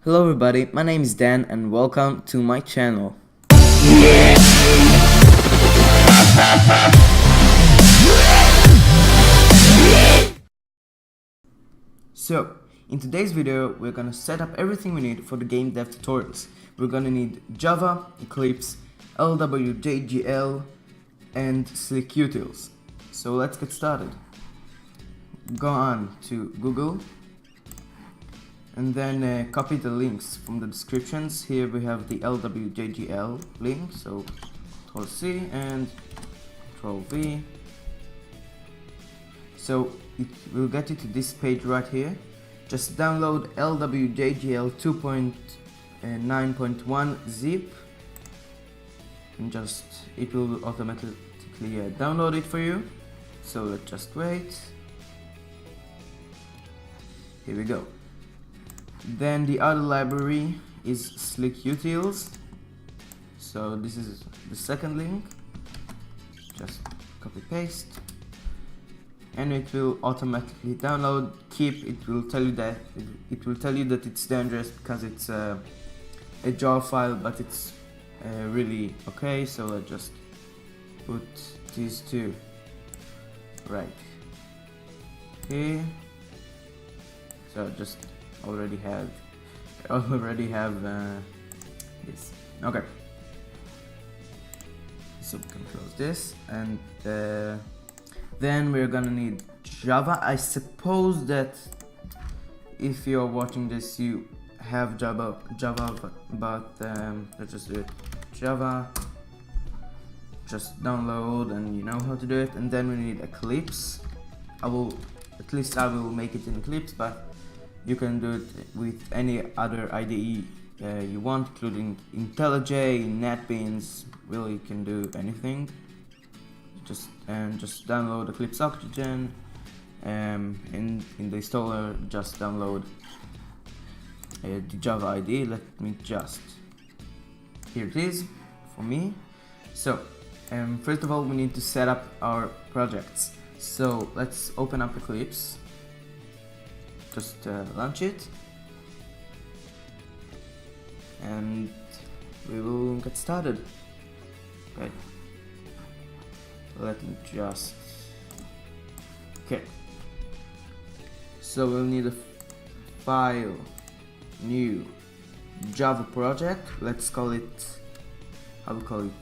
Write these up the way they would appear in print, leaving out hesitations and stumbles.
Hello everybody, my name is Dan and welcome to my channel. So, in today's video we're gonna set up everything we need for the game dev tutorials. We're gonna need Java, Eclipse, LWJGL and Slick Utils. So let's get started. Go on to Google and then copy the links from the descriptions. Here we have the LWJGL link, so Ctrl+C and Ctrl+V. So it will get you to this page right here. Just download LWJGL 2.9.1 zip and it will automatically download it for you. So let's just wait. Here we go. Then the other library is Slick Utils. So this is the second link. Just copy paste, and it will automatically download. It will tell you that it's dangerous because it's a jar file, but it's really okay. So let's just put these two right here. So just already have this. Okay, so we can close this, and then we're gonna need Java. I suppose that if you're watching this you have Java, but let's just do it. Java, just download, and you know how to do it. And then we need Eclipse. I will make it in Eclipse, but you can do it with any other IDE you want, including IntelliJ, NetBeans. Really, you can do anything. Just download Eclipse Oxygen, in the installer just download the Java IDE. Let me just, here it is for me. So first of all we need to set up our projects. So let's open up Eclipse. Just launch it, and we will get started. Okay, let me just, okay, so we'll need a file, new Java project. Let's call it, I will call it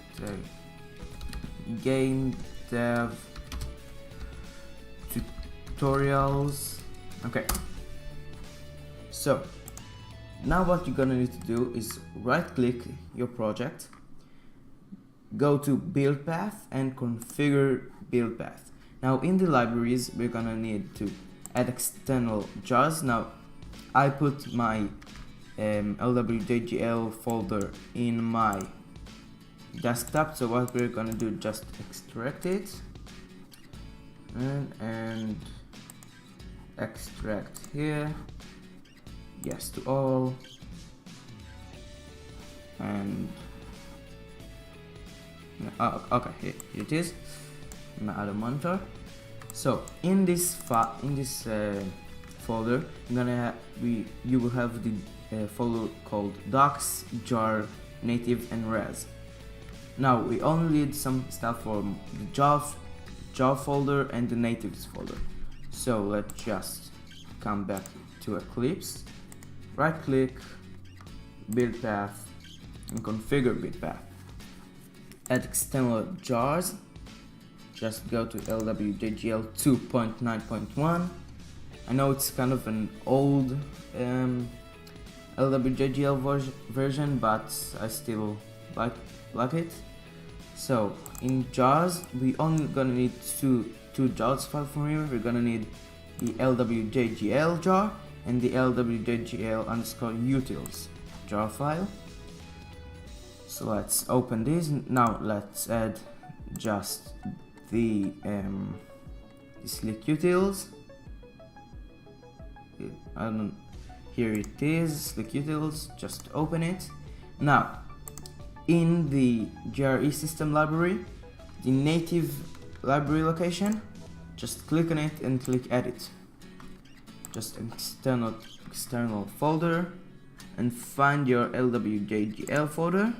game dev tutorials. Okay, so now what you're gonna need to do is right click your project, go to build path and configure build path. Now in the libraries we're gonna need to add external jars. Now I put my LWJGL folder in my desktop, so what we're gonna do, just extract it and extract here, yes to all, and okay, here it is, my other monitor. So in this folder you will have the folder called docs, jar, native and res. Now we only need some stuff from the jar folder and the natives folder. So let's just come back to Eclipse, right click, build path and configure build path. Add external jars, just go to LWJGL 2.9.1. I know it's kind of an old LWJGL version, but I still like it. So in jars we only gonna need two jars file from here. We're gonna need the LWJGL jar and the LWJGL_utils jar file. So let's open this. Now let's add just the Slick Utils. Here it is, Slick Utils. Just open it. Now in the GRE system library, the native library location, just click on it and click edit. Just external folder, and find your LWJGL folder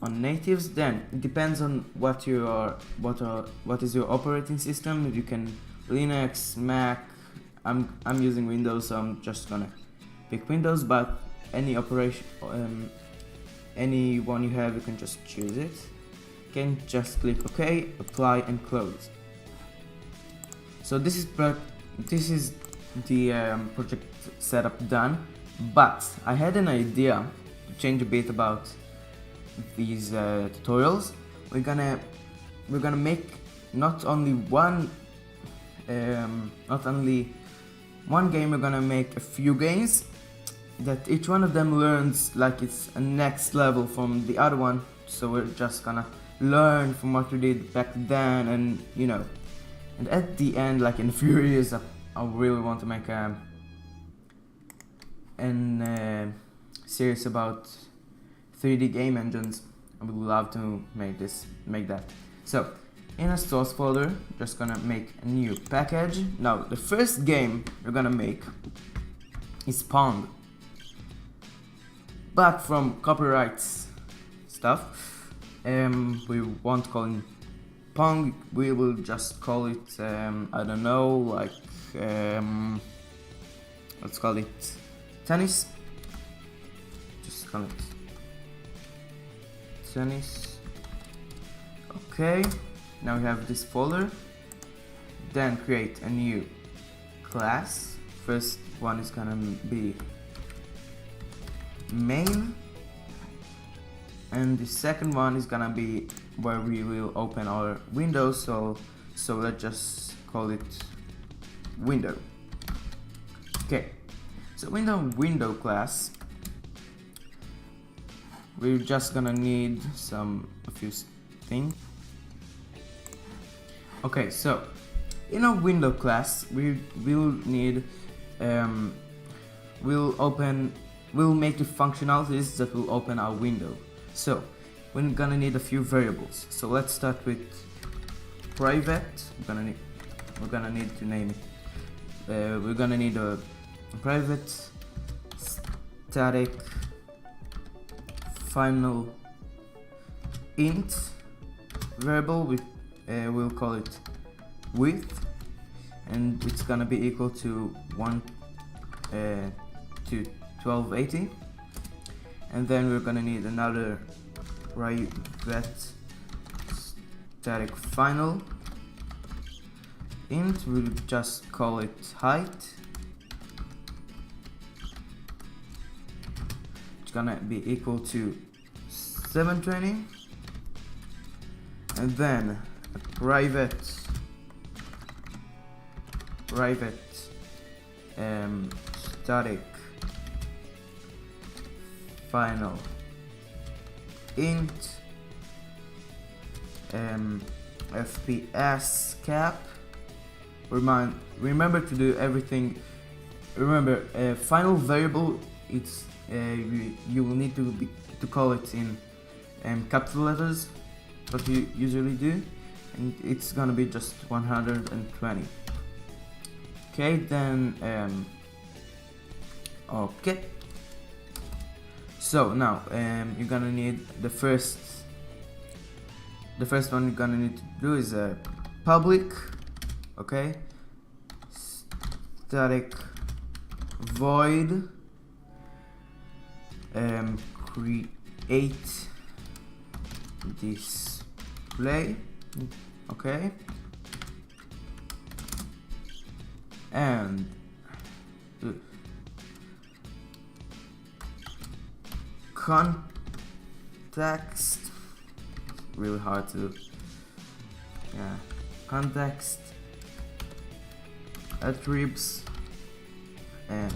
on natives. Then it depends on what is your operating system. If you can Linux, Mac. I'm using Windows, so I'm just gonna pick Windows, but any operation any one you have, you can just choose it. You can just click OK, apply and close. So this is the project setup done, but I had an idea to change a bit about these tutorials. We're gonna make not only one game, we're gonna make a few games that each one of them learns like it's a next level from the other one. So we're just gonna learn from what we did back then, and you know, and at the end, like in a few years, I really want to make a series about 3D game engines. I would love to make that. So in a source folder, just gonna make a new package. Now the first game we're gonna make is Pong, but from copyrights stuff, we won't call it Pong. We will just call it I don't know, like let's call it tennis. Just call it tennis. Okay, now we have this folder. Then create a new class. First one is gonna be main, and the second one is gonna be where we will open our window. So let's just call it window. Okay, so window class, we're just gonna need a few things. Okay, so in our window class, we will need we'll make the functionalities that will open our window. So we're gonna need a few variables. So let's start with private. We're gonna need to name it. We're gonna need a private static final int variable. We'll call it width, and it's gonna be equal to 1280. And then we're gonna need another private static final int. We'll just call it height. It's gonna be equal to 720. And then a private static final int fps cap. Remember to do everything. Remember, final variable, it's you will need to call it in capital letters, what you usually do, and it's gonna be just 120. Okay, then okay. So now you're gonna need the first one you're gonna need to do is a public, okay, static void create display, okay, and context, really hard to, yeah, context attributes, and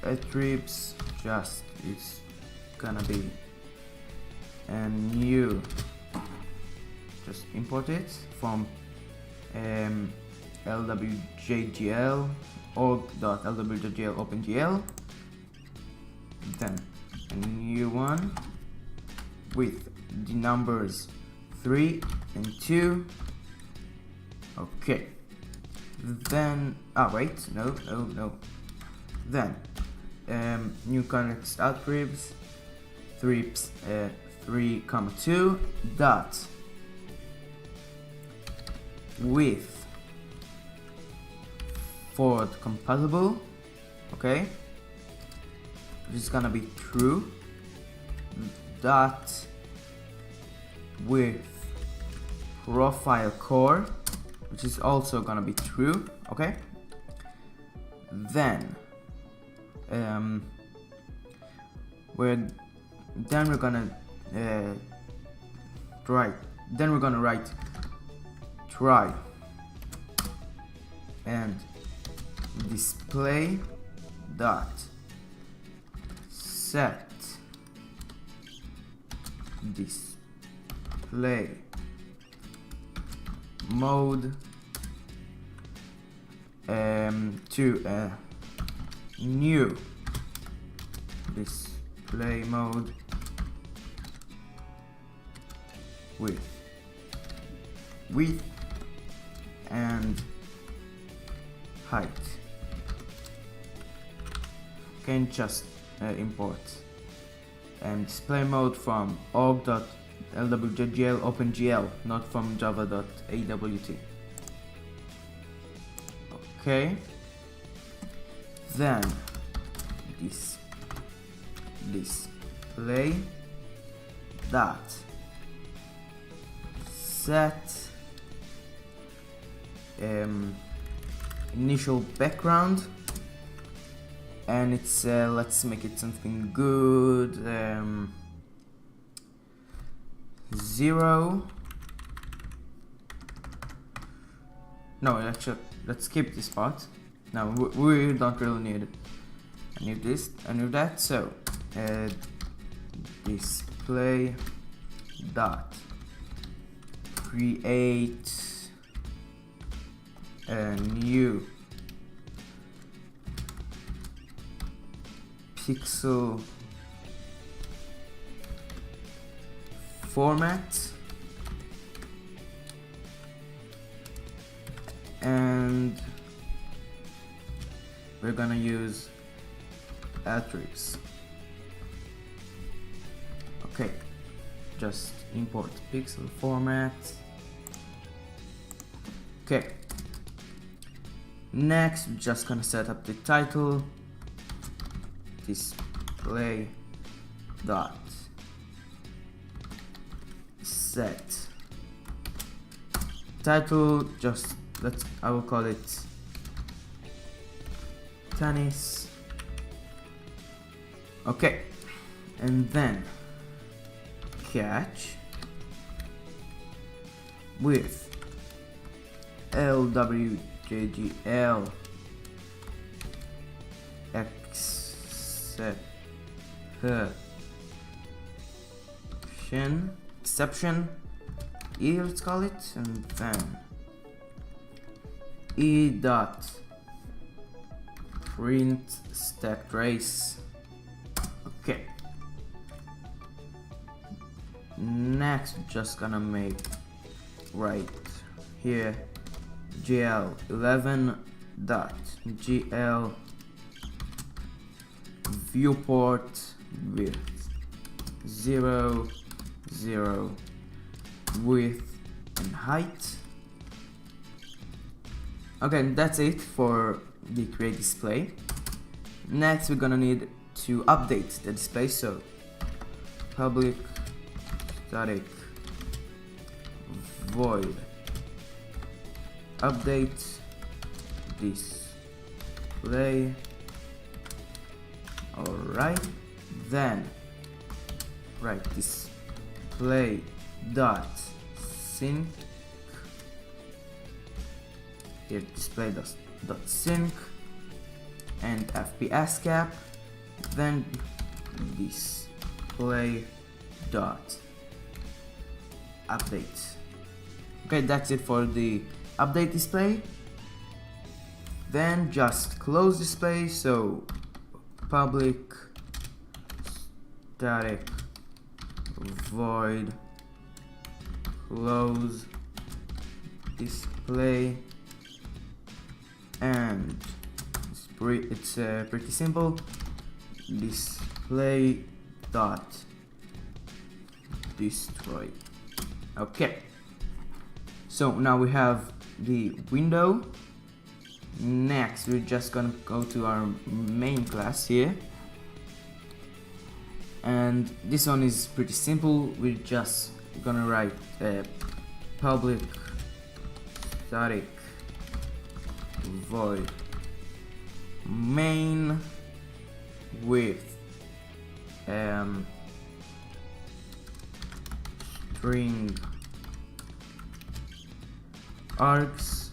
attributes just is gonna be a new, just import it from LWJGL org.lwjgl OpenGL, then a new one with the numbers 3 and 2. Okay, then wait, no, then new context attributes 3,2 dot with forward compatible, okay, which is gonna be true, dot with profile core, which is also gonna be true, okay. Then we're gonna write try and display dot set display mode to a new display mode with width and height. Can just import and display mode from org.lwjgl OpenGL, not from java.awt. Okay, then this display dot set initial background, and it's let's make it something good, 0. No, actually, let's skip this part. No, we don't really need it. I need this, I need that. So display dot create a new pixel format, and we're gonna use attributes. Okay, just import pixel format. Okay, next we're just gonna set up the title, display dot set title, just I will call it tennis. Okay, and then catch with LWJGL exception E, let's call it, and then E dot print stack trace. Okay, next we're just gonna make right here gl11 dot gl viewport with 0, 0 width and height. Okay, that's it for the create display. Next we're gonna need to update the display, so public static void update display. Alright, then write display dot sync here, display dot sync and fps cap, then display dot update. Okay, that's it for the update display. Then just close display, so public static void close display, and it's pretty simple. display dot destroy. Okay, so now we have the window. Next we're just gonna go to our main class here, and this one is pretty simple. We're just gonna write public static void main with string args.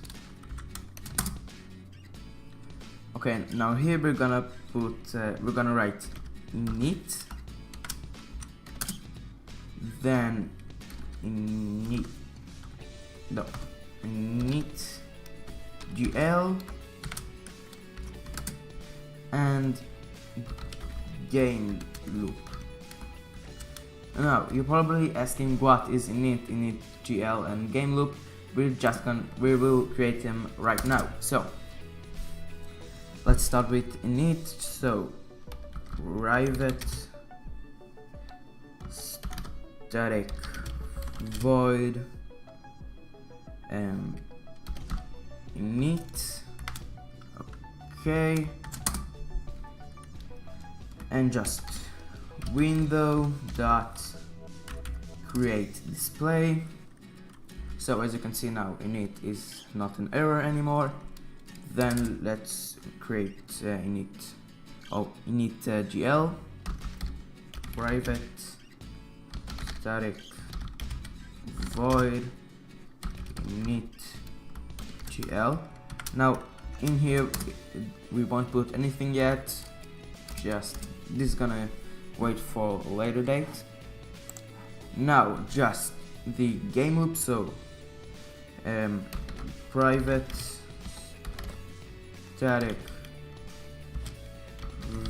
Okay, now here we're gonna put we're gonna write init, then init GL and game loop. Now you're probably asking what is init GL and game loop. We will create them right now. So let's start with init. So private static void init. Okay, and just window dot create display. So as you can see now, init is not an error anymore. Then let's create init GL private static void init GL. Now in here we won't put anything yet, just this is gonna wait for a later date. Now just the game loop. So private static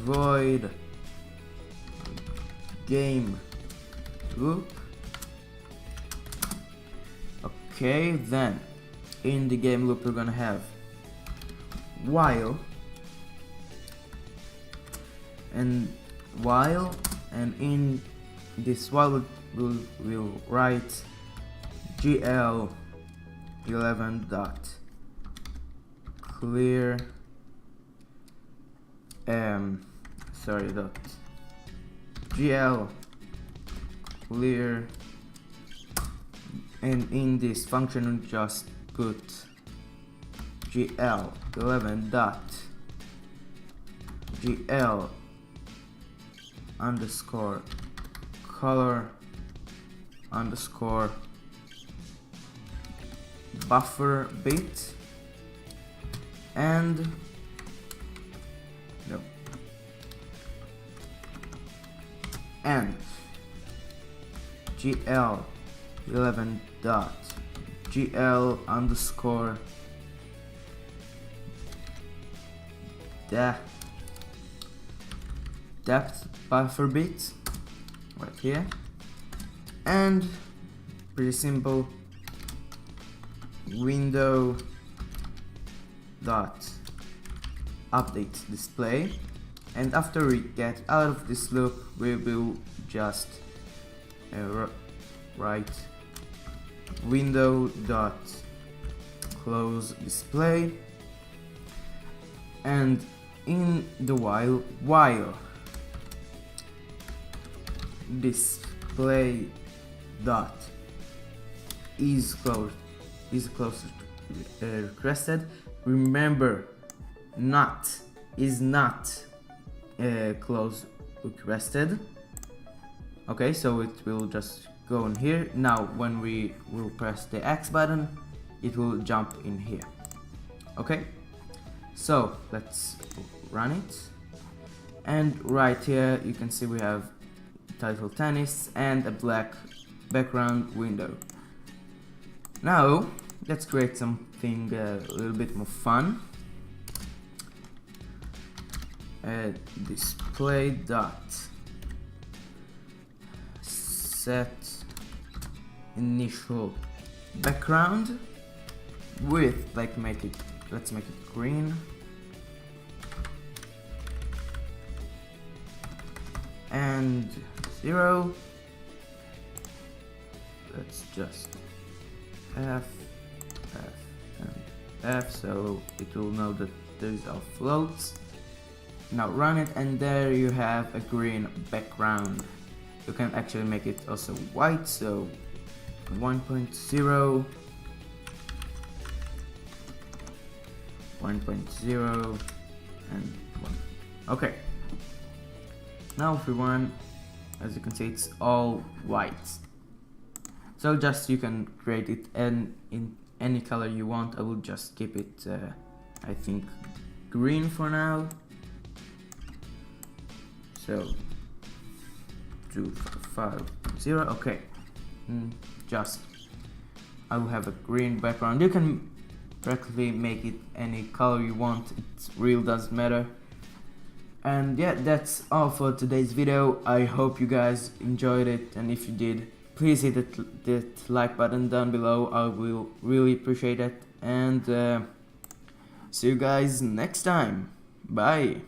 void game loop. Okay, then in the game loop we're gonna have while, and in this while we'll write GL11 dot clear dot GL clear, and in this function we just put GL11 dot GL underscore color underscore buffer bit, and GL11 dot GL underscore depth buffer bit right here, and pretty simple, window dot update display. And after we get out of this loop, we will just write window dot close display, and in the while display dot is closed requested. Remember, is not close requested. Okay, so it will just go in here. Now when we will press the X button, it will jump in here. Okay, so let's run it, and right here you can see we have title tennis and a black background window. Now let's create something a little bit more fun. Display dot set initial background with let's make it green, and 0. Let's just F, and F, so it will know that these are floats. Now run it, and there you have a green background. You can actually make it also white, so 1.0, 1.0, and 1. Okay. Now if we run, as you can see, it's all white. So just you can create it in any color you want. I will just keep it, I think, green for now. So 250. Okay. Just I will have a green background. You can practically make it any color you want. It really doesn't matter. And yeah, that's all for today's video. I hope you guys enjoyed it, and if you did, please hit that like button down below. I will really appreciate it. And see you guys next time. Bye.